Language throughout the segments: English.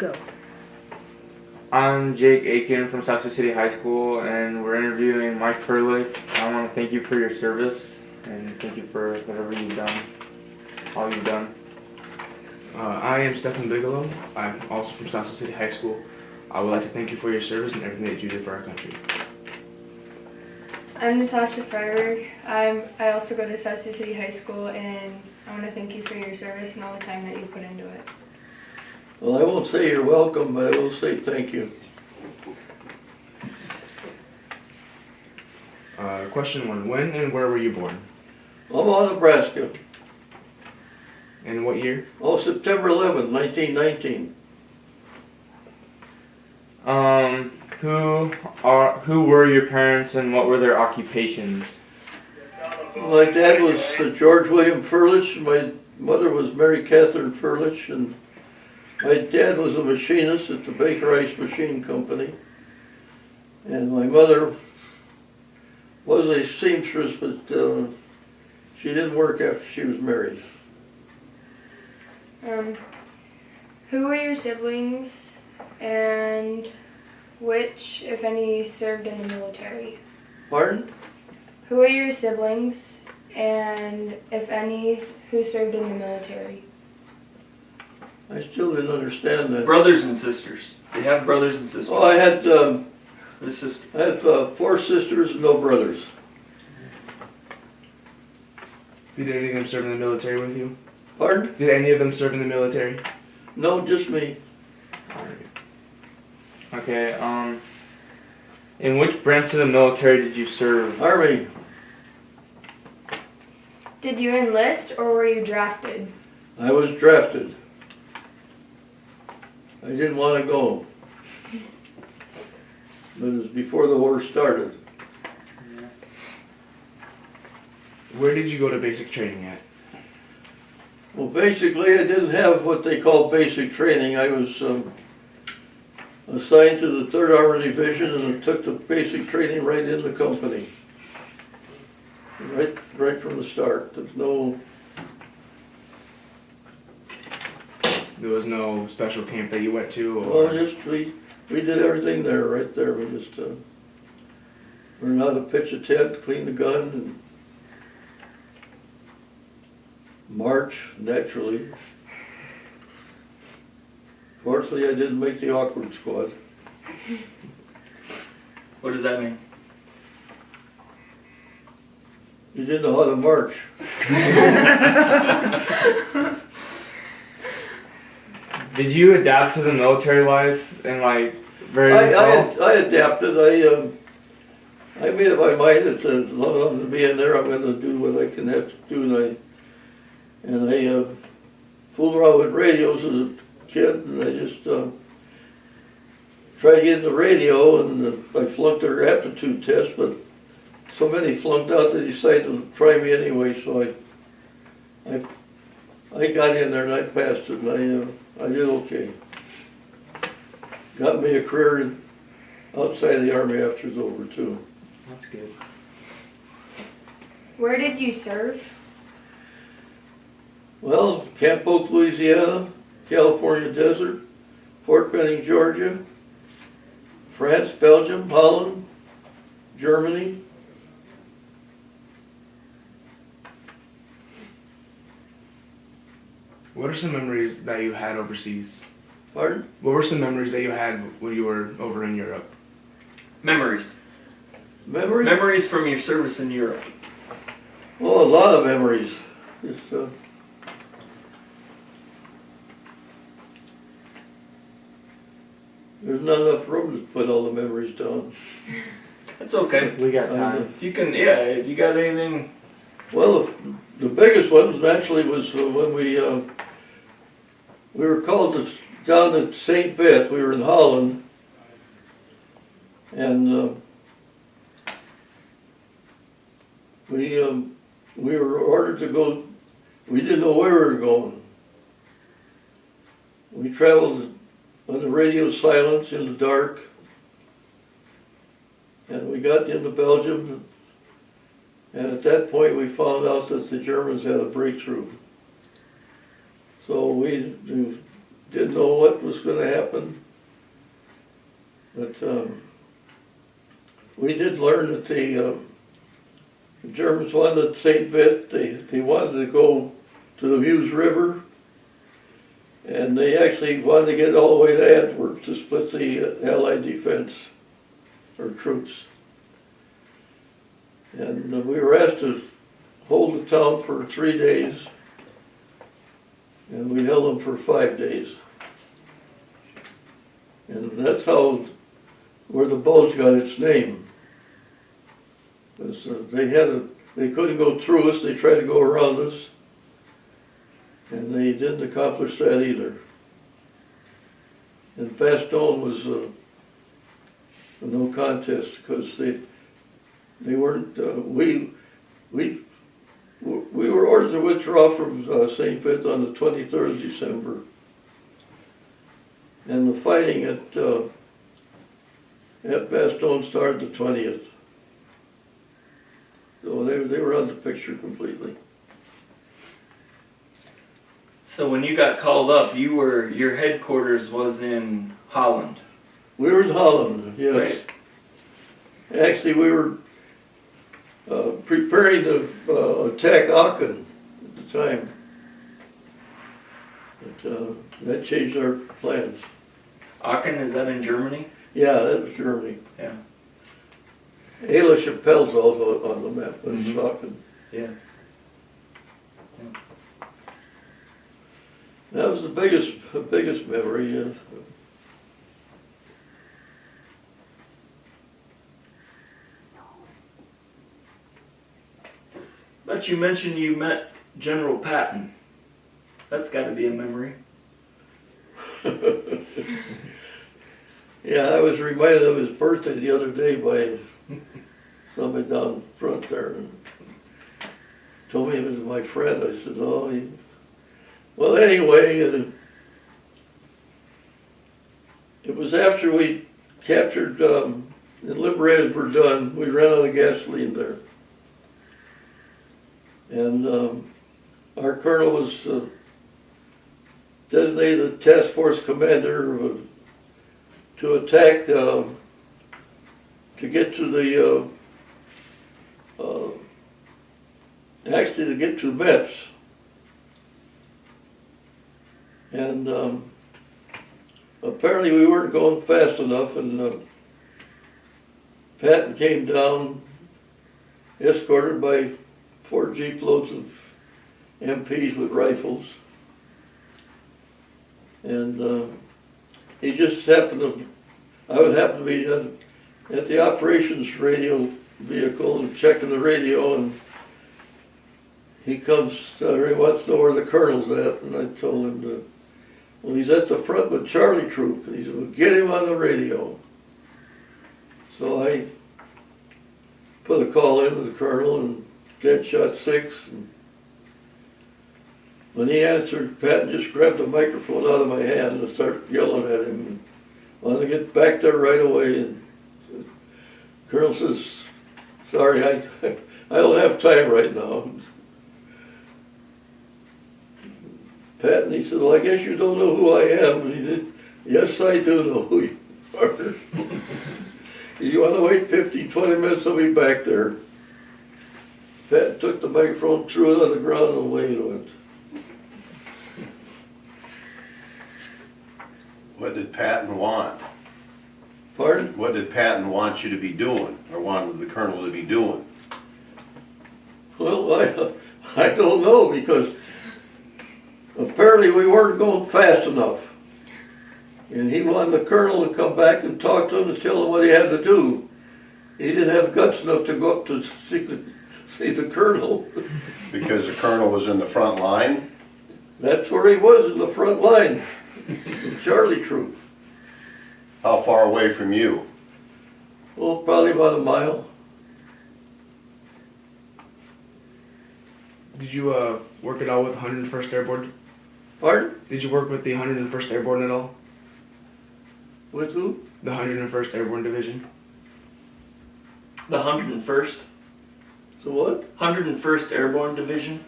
Go. I'm Jake Aiken from South City High School, and we're interviewing Mike Furlich. I want to thank you for your service, and thank you for whatever you've done, all you've done. I am Stephen Bigelow. I'm also from South City High School. I would like to thank you for your service and everything that you did for our country. I'm Natasha Freiberg. I also go to South City High School, and I want to thank you for your service and all the time that you put into it. Well, I won't say you're welcome, but I will say thank you. Question 1. When and where were you born? Omaha, Nebraska. And what year? Oh, September 11, 1919. Who were your parents and what were their occupations? My dad was George William Furlich. My mother was Mary Catherine Furlich, and my dad was a machinist at the Baker Ice Machine Company. And my mother was a seamstress, but she didn't work after she was married. Who were your siblings, and which, if any, served in the military? Pardon? Who are your siblings, and if any, who served in the military? I still didn't understand that. Brothers and sisters. They have brothers and sisters. Oh, I had The sister. 4 sisters and no brothers. Did any of them serve in the military with you? Pardon? Did any of them serve in the military? No, just me. Okay, in which branch of the military did you serve? Army. Did you enlist, or were you drafted? I was drafted. I didn't want to go. But it was before the war started. Where did you go to basic training at? Well, basically, I didn't have what they call basic training. I was assigned to the 3rd Armored Division, and I took the basic training right in the company. Right from the start. There was no special camp that you went to? Well, Or? just we did everything there, right there. We just learned how to pitch a tent, clean the gun, and march, naturally. Fortunately, I didn't make the awkward squad. What does that mean? You didn't know how to march. Did you adapt to the military life and very well? I adapted. I made up my mind that as long as I'm being there, I'm going to do what I can have to do. And I fooled around with radios as a kid, and I just tried to get in the radio, and I flunked their aptitude test, but so many flunked out they decided to try me anyway, so I got in there and I passed it, and I did okay. Got me a career outside the Army after it's over, too. That's good. Where did you serve? Well, Camp Oak, Louisiana, California Desert, Fort Benning, Georgia, France, Belgium, Holland, Germany. What are some memories that you had overseas? Pardon? What were some memories that you had when you were over in Europe? Memories. Memory? Memories from your service in Europe. Oh, a lot of memories. Just there's not enough room to put all the memories down. That's okay. We got time. You can, if you got anything. Well, the biggest ones naturally was when we were called down at St. Vith. We were in Holland, and we were ordered to go. We didn't know where we were going. We traveled on the radio silence in the dark, and we got into Belgium. And at that point, we found out that the Germans had a breakthrough. So we didn't know what was gonna happen. But, we did learn that the Germans wanted St. Vith, they wanted to go to the Meuse River, and they actually wanted to get all the way to Antwerp to split the Allied defense, or troops. And we were asked to hold the town for 3 days, and we held them for 5 days. And that's where the Bulge got its name. Because they couldn't go through us, they tried to go around us, and they didn't accomplish that either. And Bastogne was no contest, because they weren't, we were ordered to withdraw from St. Vith on the 23rd of December. And the fighting at Bastogne started the 20th. So they were out of the picture completely. So when you got called up, your headquarters was in Holland. We were in Holland, yes. Right. Actually, we were preparing to attack Aachen at the time. But that changed our plans. Aachen, is that in Germany? Yeah, that was Germany. Yeah. Aix la Chapelle's also on the map, but it's Mhm. Aachen. Yeah. That was the biggest memory. Yes. But you mentioned you met General Patton. That's got to be a memory. Yeah, I was reminded of his birthday the other day by somebody down front there. And told me he was my friend. I said, oh, well, anyway, it was after we captured and liberated Verdun. We ran out of gasoline there. And our colonel was designated a task force commander to attack, to get to the, actually to get to Metz. And apparently we weren't going fast enough, and Patton came down, escorted by 4 jeep loads of MPs with rifles. And he just happened to, I would happen to be at the operations radio vehicle and checking the radio, and he comes, he wants to know where the colonel's at, and I told him, well, he's at the front with Charlie Troop, and he said, well, get him on the radio. So I put a call into the colonel, and dead shot 6, and when he answered, Patton just grabbed the microphone out of my hand and started yelling at him, and wanted to get back there right away. And the colonel says, sorry, I don't have time right now. Patton, he said, well, I guess you don't know who I am. And he did, yes, I do know who you are. You want to wait 15, 20 minutes, I'll be back there. Patton took the microphone, threw it on the ground, and away it went. What did Patton want? Pardon? What did Patton want you to be doing, or wanted the colonel to be doing? Well, I don't know, because apparently we weren't going fast enough. And he wanted the colonel to come back and talk to him and tell him what he had to do. He didn't have guts enough to go up to see the colonel. Because the colonel was in the front line? That's where he was, in the front line, the Charlie Troop. How far away from you? Well, probably about a mile. Did you work at all with 101st Airborne? Pardon? Did you work with the 101st Airborne at all? With who? The 101st Airborne Division? The 101st? The what? 101st Airborne Division?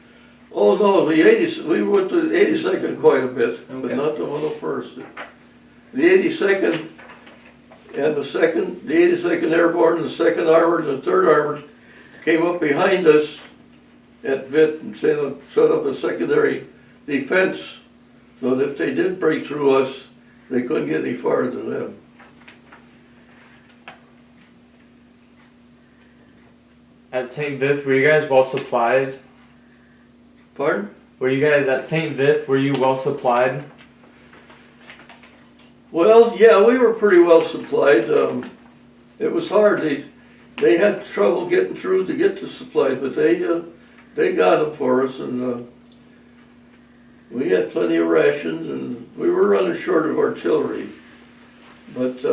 Oh, no, the 80s, we went to the 82nd quite a bit, but Okay. not the 101st. The 82nd and the 82nd Airborne, the 2nd Armored, and the 3rd Armored came up behind us at Vith and set up a secondary defense, so that if they did break through us, they couldn't get any farther than them. At St. Vith, were you guys well supplied? Pardon? Were you guys at St. Vith, were you well supplied? Well, yeah, we were pretty well supplied. It was hard. They had trouble getting through to get the supplies, but they got them for us, and we had plenty of rations, and we were running short of artillery. But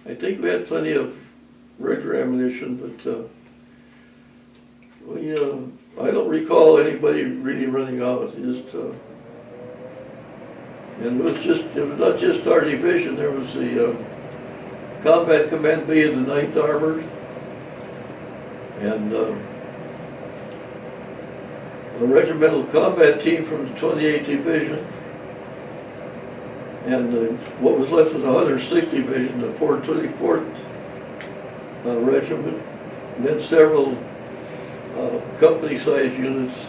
I think we had plenty of regular ammunition, but I don't recall anybody really running out. And it was not just our division. There was the Combat Command B of the 9th Armored, and a regimental combat team from the 28th Division, and what was left of the 106th Division, the 424th Regiment, and then several company-sized units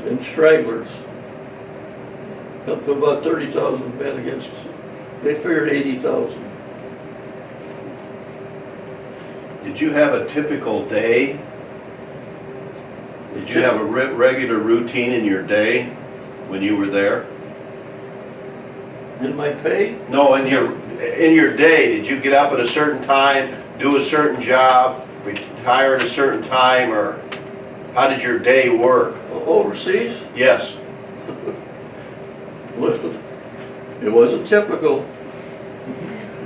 and stragglers. Up to about 30,000 men against, they figured 80,000. Did you have a typical day? Did you have a regular routine in your day when you were there? In my pay? No, in your day, did you get up at a certain time, do a certain job, retire at a certain time, or how did your day work? Overseas? Yes. Well, it wasn't typical.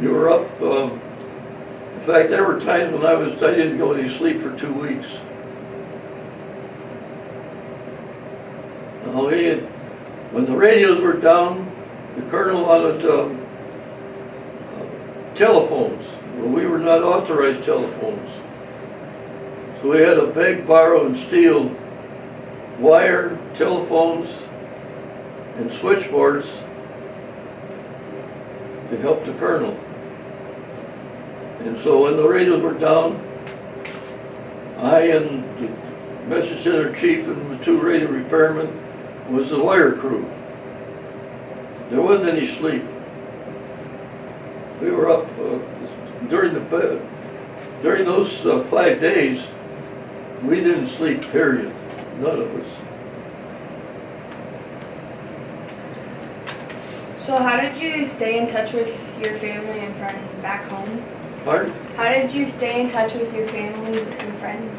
You were up, in fact, there were times when I didn't go any sleep for 2 weeks. When the radios were down, the colonel wanted telephones. Well, we were not authorized telephones. So we had to beg, borrow, and steal wire telephones and switchboards to help the colonel. And so when the radios were down, I and the message center chief and the 2 radio repairmen was the wire crew. There wasn't any sleep. We were up during those 5 days. We didn't sleep, period. None of us. So how did you stay in touch with your family and friends back home? Pardon? How did you stay in touch with your family and friends?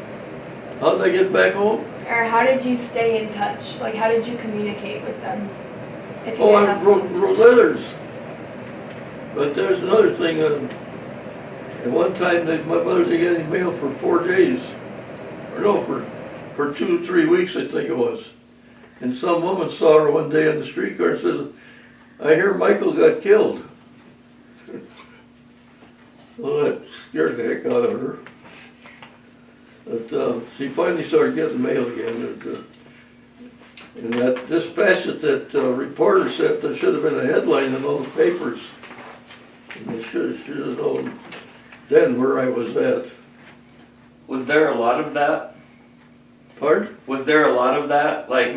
How did I get back home? Or how did you stay in touch? Like, how did you communicate with them? If you Oh, didn't I have wrote phones? letters. But there's another thing. At one time, my mother didn't get any mail for 4 days. Or no, for 2 or 3 weeks, I think it was. And some woman saw her one day on the streetcar and says, "I hear Michael got killed." Well, that scared the heck out of her. But she finally started getting mail again. And that dispatch that reporter sent, there should have been a headline in all the papers. And they should have known then where I was at. Was there a lot of that? Pardon? Was there a lot of that? Like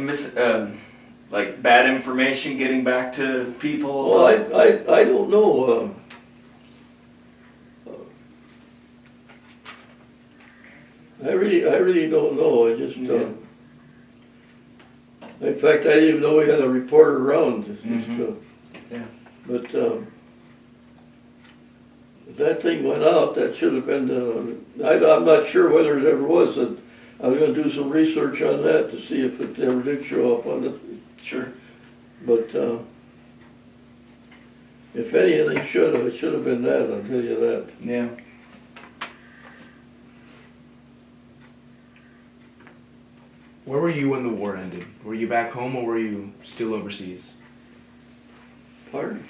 like bad information getting back to people? Well, I don't know. I really don't know. I just, Yeah. in fact, I didn't even know we had a reporter around. Yeah. But if that thing went out, that should have been, I'm not sure whether it ever was. I was going to do some research on that to see if it ever did show up on it. Sure. But if anything it should have been that, I'll tell you that. Yeah. Where were you when the war ended? Were you back home or were you still overseas? Pardon?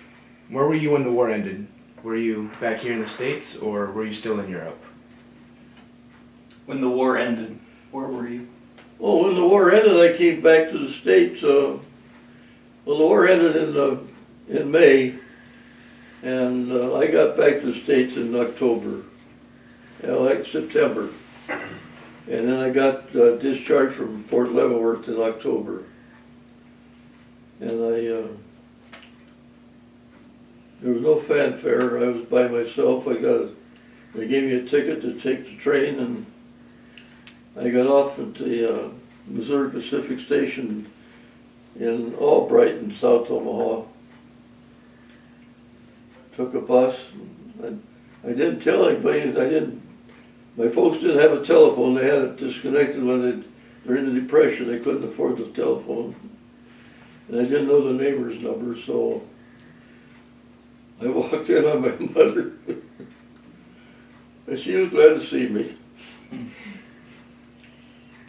Where were you when the war ended? Were you back here in the States or were you still in Europe? When the war ended, where were you? Oh, when the war ended, I came back to the States. Well, the war ended in May, and I got back to the States in October, like September. And then I got discharged from Fort Leavenworth in October. And there was no fanfare. I was by myself. They gave me a ticket to take the train, and I got off at the Missouri Pacific Station in Albright in South Omaha. Took a bus. I didn't tell anybody. My folks didn't have a telephone. They had it disconnected during the Depression. They couldn't afford the telephone. And I didn't know the neighbor's number, so I walked in on my mother. And she was glad to see me.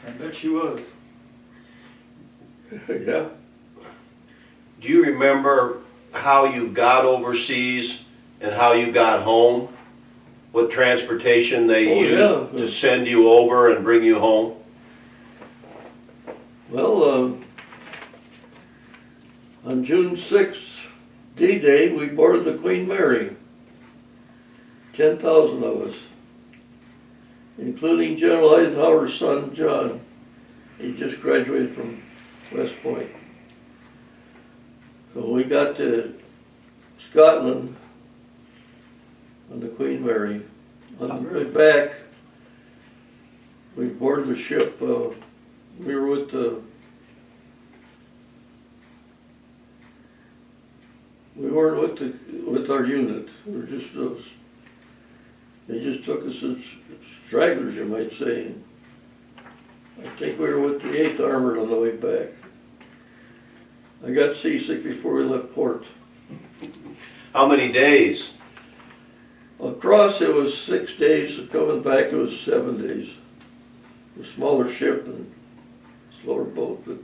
I bet she was. Yeah. Do you remember how you got overseas and how you got home? What transportation they used to send you over and bring you home? Well, on June 6th, D-Day, we boarded the Queen Mary. 10,000 of us, including General Eisenhower's son, John. He just graduated from West Point. So we got to Scotland on the Queen Mary. On the way back, we boarded the ship. We were with we weren't with our unit. We were just they just took us as stragglers, you might say. I think we were with the 8th Armored on the way back. I got seasick before we left port. How many days? Across it was 6 days, coming back it was 7 days. A smaller ship and slower boat, but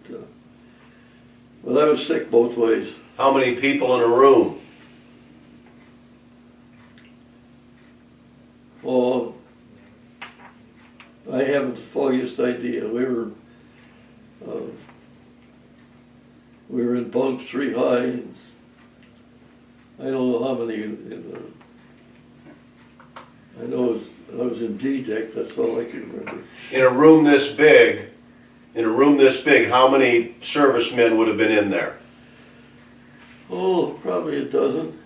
well, I was sick both ways. How many people in a room? Oh, I haven't the foggiest idea. We were in bunks 3 high. And I don't know how many. I know I was in D deck. That's all I can remember. In a room this big, how many servicemen would have been in there? Oh, probably a dozen.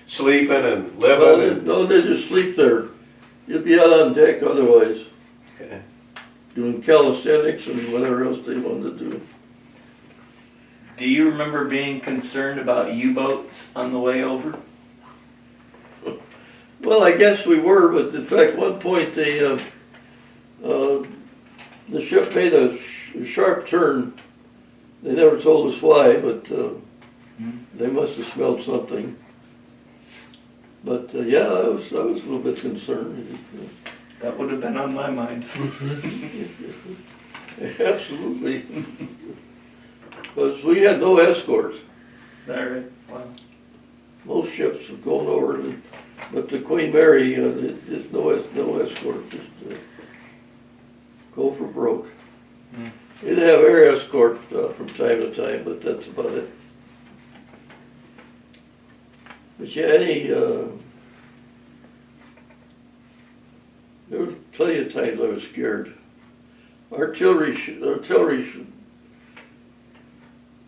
Sleeping and Well, living? no, they just sleep there. You'd be out on deck otherwise, Okay. doing calisthenics and whatever else they wanted to do. Do you remember being concerned about U-boats on the way over? Well, I guess we were, but in fact, one point the ship made a sharp turn. They never told us why, but they must have smelled something. But yeah, I was a little bit concerned. That would have been on my mind. Absolutely. Because we had no escort. Alright, wow. Most ships were going over, but the Queen Mary, just no escort, just go for broke. You'd have air escort from time to time, but that's about it. But yeah, there was plenty of times I was scared. Artillery,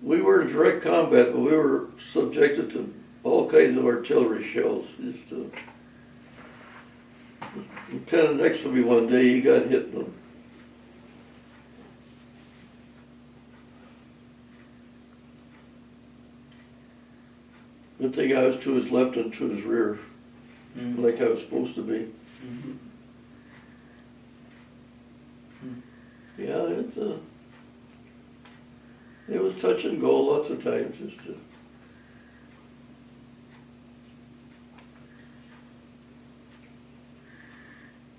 we were in direct combat, but we were subjected to all kinds of artillery shells. Lieutenant next to me one day, he got hit in the good thing I was to his left and to his rear, like I was supposed to be. Yeah, it was touch and go lots of times.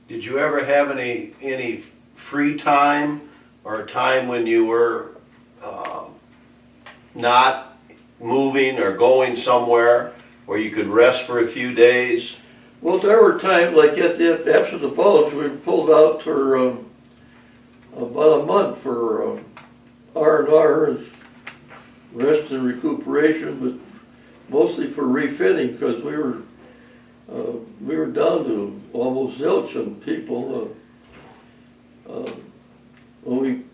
Did you ever have any free time or a time when you were not moving or going somewhere where you could rest for a few days? Well, there were times like after the bullets, we pulled out for about a month for R&R, as rest and recuperation, but mostly for refitting, because we were down to almost zilch on people. When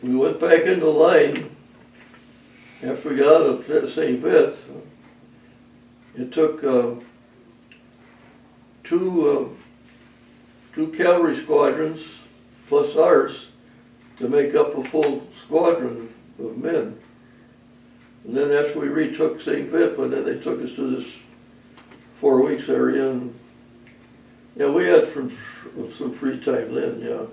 we went back into line after we got out of St. Vith, it took two cavalry squadrons plus ours to make up a full squadron of men. And then after we retook St. Vith, and then they took us to this 4 weeks area, and yeah, we had some free time then, yeah.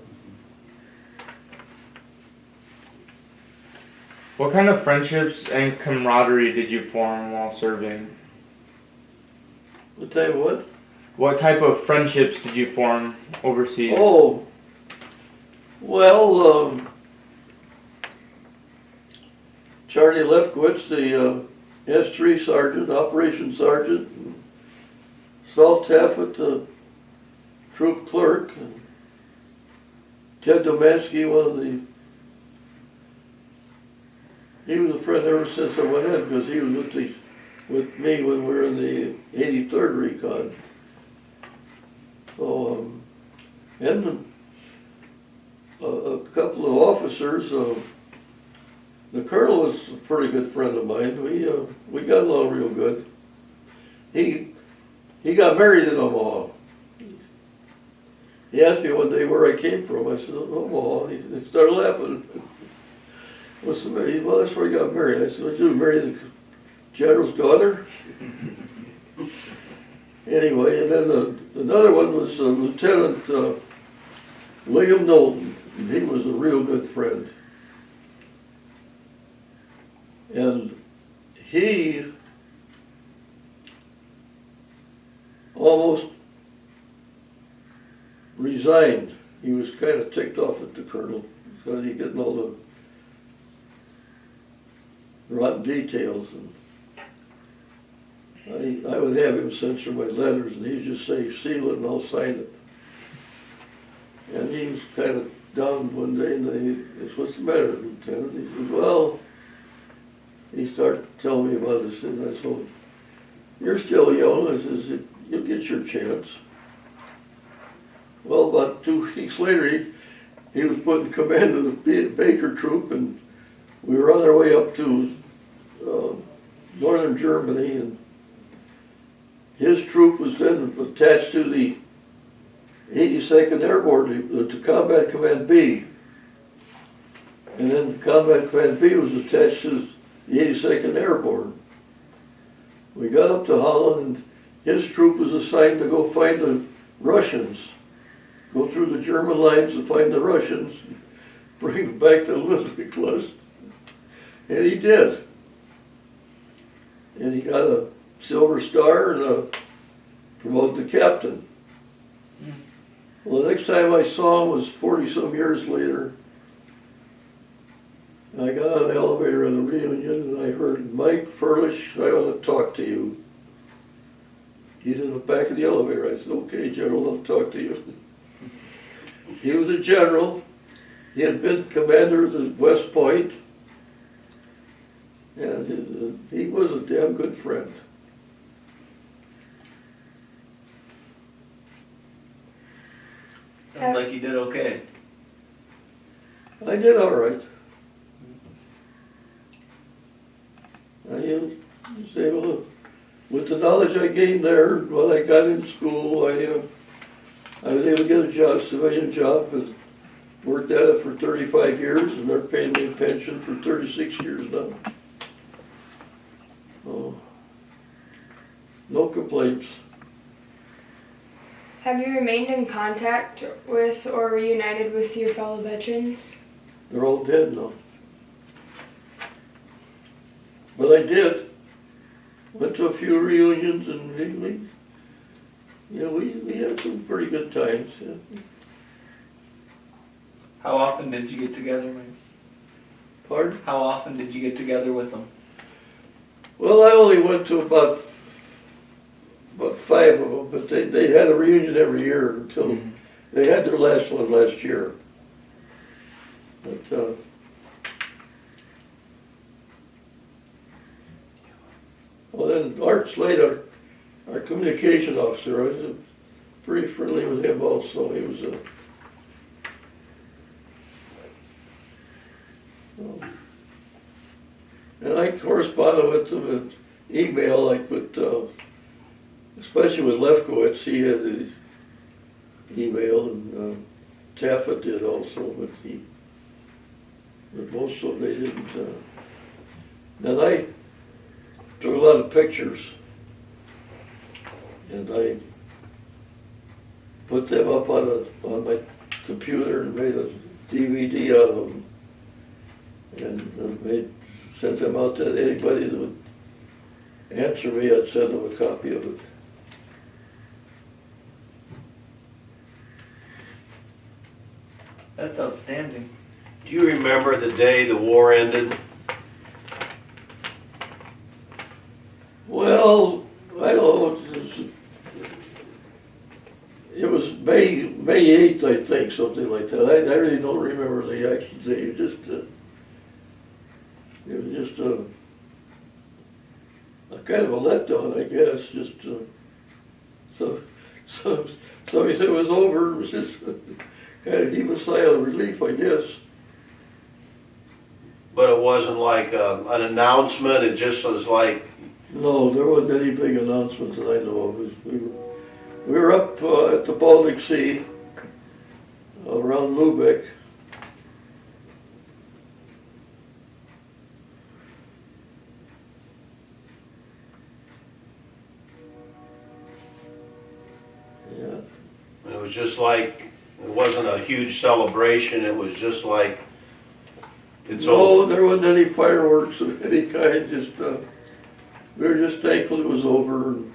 What kind of friendships and camaraderie did you form while serving? What time what? What type of friendships did you form overseas? Oh, well, Charlie Lefkowitz, the S3 sergeant, operations sergeant, and Salt Taffet, the troop clerk, and Ted Domansky, he was a friend ever since I went in, because he was with me when we were in the 83rd Recon. So, and a couple of officers, the colonel was a pretty good friend of mine. We got along real good. He got married in Omaha. He asked me one day where I came from. I said, Omaha. He started laughing. What's the matter? Well, that's where he got married. I said, what, you married the general's daughter? Anyway, and then another one was Lieutenant William Knowlton. And he was a real good friend. And he almost resigned. He was kind of ticked off at the colonel because he getting all the rotten details. And I would have him censor my letters, and he'd just say, seal it and I'll sign it. And he was kind of down one day, and I said, what's the matter, Lieutenant? He said, well, he started telling me about this, and I said, you're still young. I says, you'll get your chance. Well, about 2 weeks later, he was put in command of the Baker troop, and we were on our way up to northern Germany, and his troop was then attached to the 82nd Airborne, to Combat Command B. And then Combat Command B was attached to the 82nd Airborne. We got up to Holland, and his troop was assigned to go find the Russians, go through the German lines to find the Russians, bring them back to Ludwigslust. And he did. And he got a Silver Star and promoted to captain. Well, the next time I saw him was 40-some years later. I got on the elevator in the reunion, and I heard, Mike Furlich, I want to talk to you. He's in the back of the elevator. I said, okay, General, I'll talk to you. He was a general. He had been commander of the West Point. And he was a damn good friend. Sounds like you did okay. I did all right. I was able to, with the knowledge I gained there, when I got in school, I was able to get a job, civilian job, and worked at it for 35 years, and they're paying me a pension for 36 years now. Oh, no complaints. Have you remained in contact with or reunited with your fellow veterans? They're all dead now. But I did. Went to a few reunions, and we had some pretty good times. Yeah. How often did you get together, Mike? Pardon? How often did you get together with them? Well, I only went to about 5 of them, but they had a reunion every year until they had their last one last year. But, well, then Art Slade, our communication officer, I was pretty friendly with him also. He was and I corresponded with him with email, like with, especially with Lefkowitz, he had his email, and Taffa did also, but most of them they didn't. Then I took a lot of pictures, and I put them up on my computer and made a DVD out of them, and sent them out to anybody that would answer me. I'd send them a copy of it. That's outstanding. Do you remember the day the war ended? Well, I don't know. It was May 8th, I think, something like that. I really don't remember the actual day. It was just a kind of a letdown, I guess. Just so he said it was over. It was just kind of heave a sigh of relief, I guess. But it wasn't like an announcement, it just was like, No, there wasn't any big announcement that I know of. We were up at the Baltic Sea, around Lubeck. Yeah. it was just like, it wasn't a huge celebration, it was just like, it's No, over. there wasn't any fireworks of any kind. Just we were just thankful it was over. And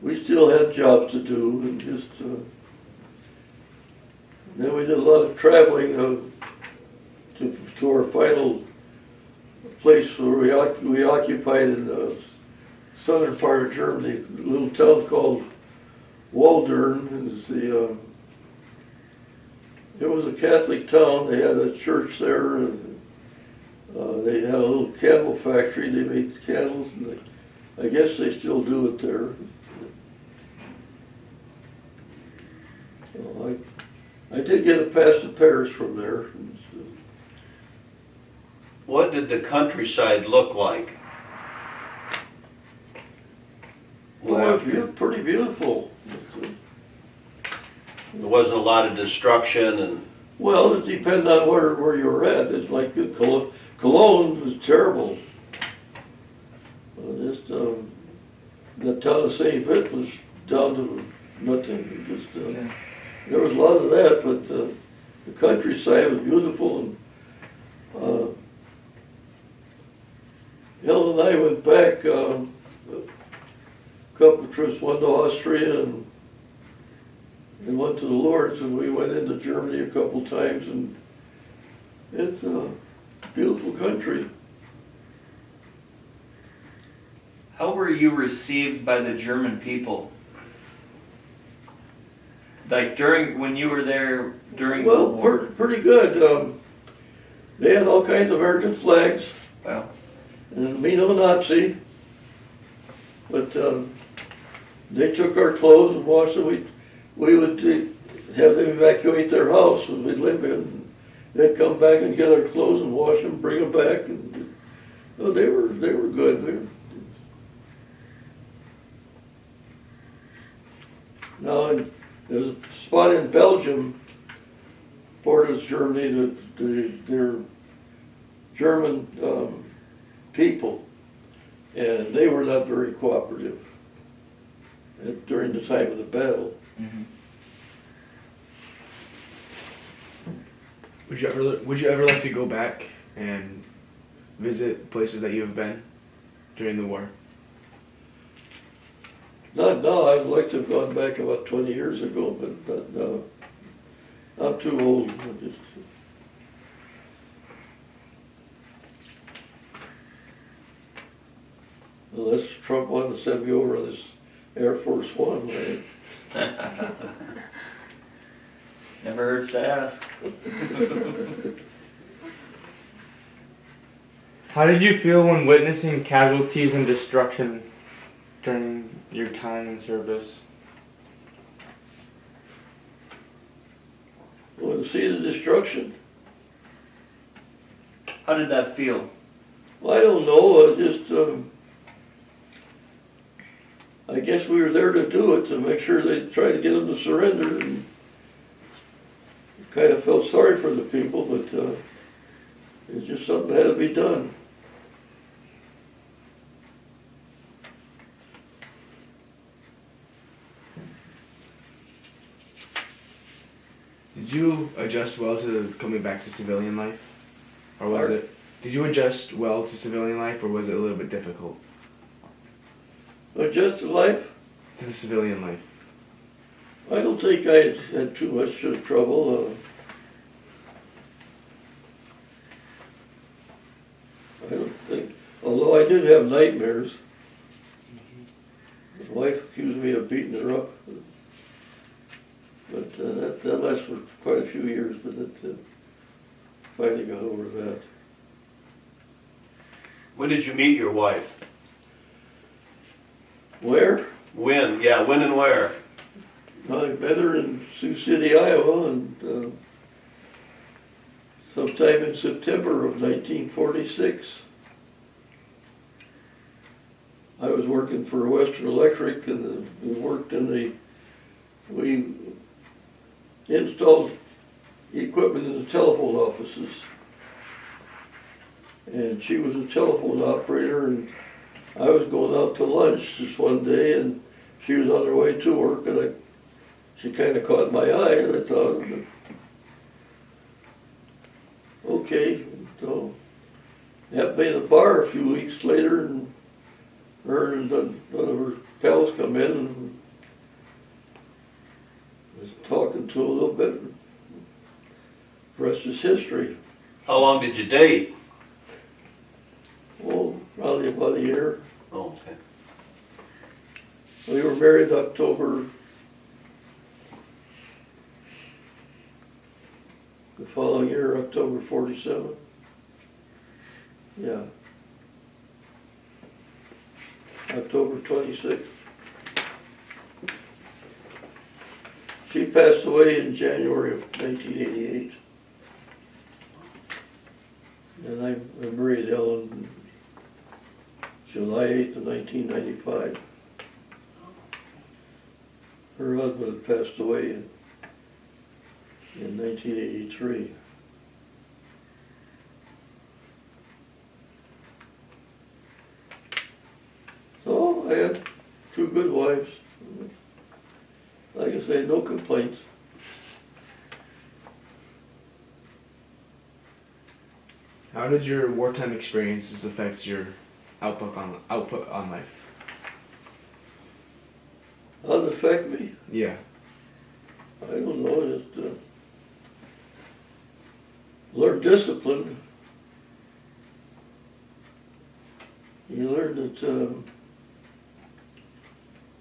we still had jobs to do, and just then we did a lot of traveling to our final place where we occupied in the southern part of Germany, a little town called Waldern. It was a Catholic town. They had a church there, and they had a little candle factory. They made candles, and I guess they still do it there. So I did get a pass to Paris from there. What did the countryside look like? Well, it was pretty beautiful. There wasn't a lot of destruction and, Well, it depends on where you were at. It's like Cologne was terrible. The town of St. Vith was down to nothing. There was a lot of that, but the countryside was beautiful. And Helen and I went back a couple of trips, one to Austria and went to the Lourdes, and we went into Germany a couple times, and it's a beautiful country. How were you received by the German people? Like when you were there during the Well, war? pretty good. They had all kinds of American flags, Wow. and me no Nazi, but they took our clothes and washed them. We would have them evacuate their house that we live in. They'd come back and get our clothes and wash them, bring them back, and they were good. Now there's a spot in Belgium, borders Germany, that they're German people, and they were not very cooperative during the time of the battle. Mm-hmm. Would you ever like to go back and visit places that you have been during the war? Not now. I'd like to have gone back about 20 years ago, but not now. I'm too old. Unless Trump wanted to send me over on this Air Force One, right? Never hurts to ask. How did you feel when witnessing casualties and destruction during your time in service? Want to see the destruction? How did that feel? Well, I don't know, I just, I guess we were there to do it, to make sure they try to get them to surrender, and kind of felt sorry for the people, but, it's just something that had to be done. Did you adjust well to coming back to civilian life? Or was Pardon? it, did you adjust well to civilian life, or was it a little bit difficult Adjusted life? to the civilian life? I don't think I had too much trouble. I don't think, although I did have nightmares. My wife accused me of beating her up. But that lasted for quite a few years, but it finally got over that. When did you meet your wife? Where? When? Yeah, when and where? I met her in Sioux City, Iowa, and sometime in September of 1946. I was working for Western Electric, and we installed equipment in the telephone offices. And she was a telephone operator, and I was going out to lunch this one day, and she was on her way to work, and she kind of caught my eye, and I thought, okay. So, happened to be in the bar a few weeks later, and her and one of her pals come in, and was talking to her a little bit. The rest is history. How long did you date? Oh, probably about a year. Oh, okay. We were married October, the following year, October 47. Yeah. October 26th. She passed away in January of 1988. And I married Ellen July 8th of 1995. Her husband had passed away in 1983. So I had two good wives. Like I say, no complaints. How did your wartime experiences affect your output on life? How did it affect me? Yeah. I don't know, just learn discipline. You learn that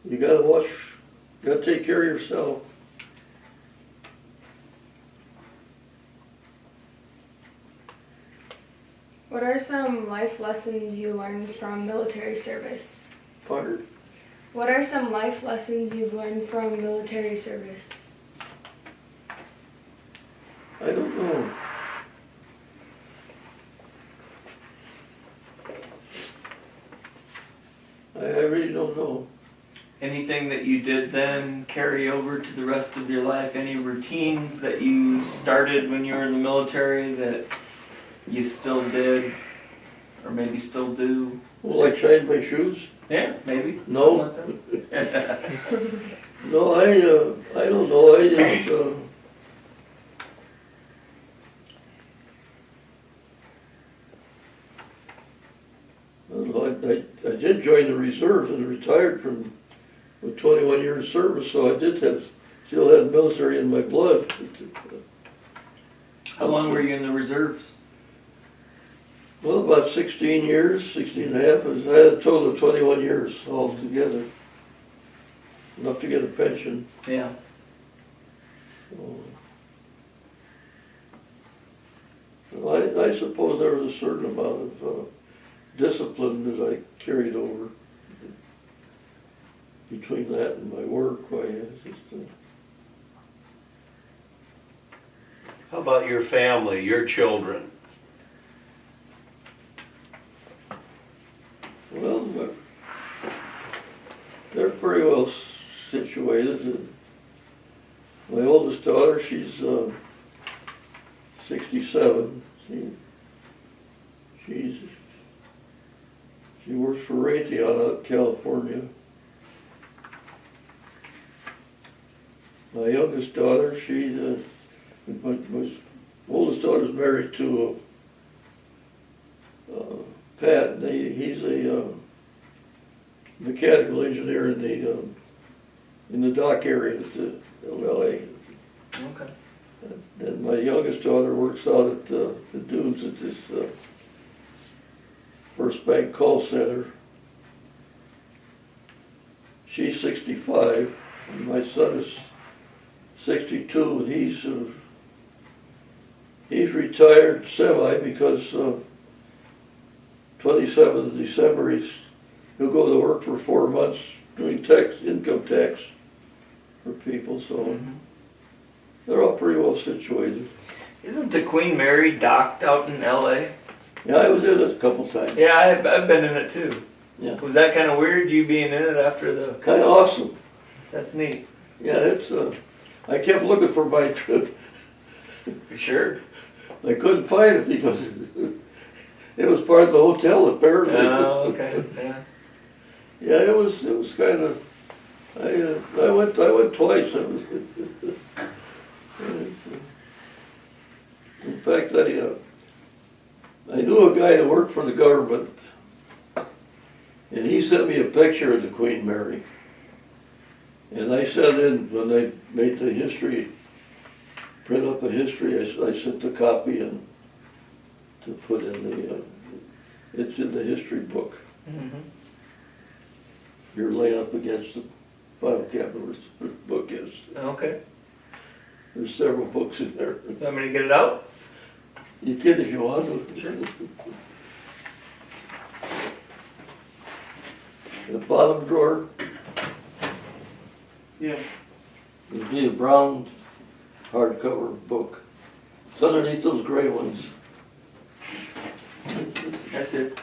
you gotta take care of yourself. What are some life lessons you learned from military service? Pardon? What are some life lessons you've learned from military service? I don't know. I really don't know. Anything that you did then carry over to the rest of your life? Any routines that you started when you were in the military that you still did, or maybe still do? Well, like shine my shoes? Yeah, maybe. No. Something like that. No, I don't know. I just, I don't know. I did join the reserves and retired with 21 years service, so I still had military in my blood. How long were you in the reserves? Well, about 16 years, 16 and a half. I had a total of 21 years altogether. Enough to get a pension. Yeah. So, Well, I suppose there was a certain amount of discipline that I carried over between that and my work. Why, it's just, How about your family, your children? well, they're pretty well situated. My oldest daughter, she's 67. She works for Raytheon out in California. My youngest daughter, my oldest daughter's married to Pat. And he's a mechanical engineer in the dock area at LA. Okay. And my youngest daughter works out at the Dunes at this First Bank call center. She's 65, and my son is 62, and he's retired semi because 27th of December he'll go to work for 4 months doing income tax for people. So they're all pretty well situated. Isn't the Queen Mary docked out in LA? Yeah, I was in it a couple times. Yeah, I've been in it too. Yeah. Was that kind of weird, you being in it after the... Kind of awesome. That's neat. Yeah, it's I kept looking for my trip. Sure. I couldn't find it because it was part of the hotel apparently. Oh, okay, yeah. Yeah, it was kind of. I went twice. In fact, I knew a guy that worked for the government, and he sent me a picture of the Queen Mary. And I sent in, when they made the history, print up a history, I sent the copy in to put in it's in the history book. Mm-hmm. You're laying up against the file cabinet where the book is. Okay. There's several books in there. You want me to get it out? You can if you want to. Sure. The bottom drawer, Yeah. would be a brown hardcover book. It's underneath those gray ones. That's it.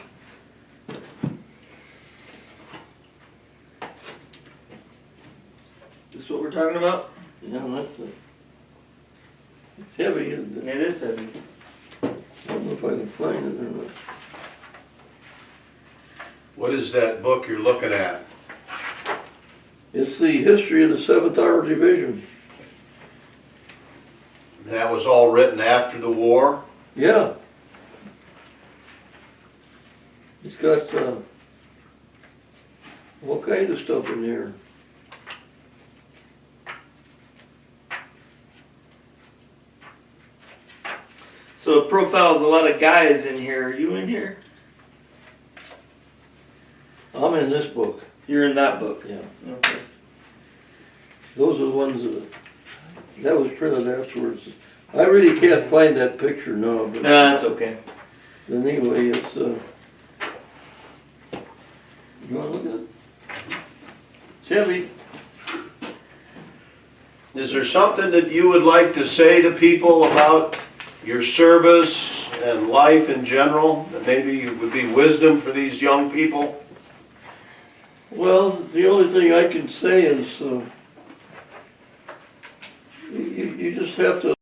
This what we're talking about? Yeah, that's it. It's heavy, isn't it? It is heavy. I don't know if I can find it or not. What is that book you're looking at? It's the history of the 7th Armored Division. That was all written after the war? Yeah. It's got all kinds of stuff in here. So it profiles a lot of guys in here. Are you in here? I'm in this book. You're in that book. Yeah. Okay. Those are the ones that was printed afterwards. I really can't find that picture now. But No, that's okay. anyway, it's you want to look at it? It's heavy. Is there something that you would like to say to people about your service and life in general, that maybe would be wisdom for these young people? Well, the only thing I can say is you just have to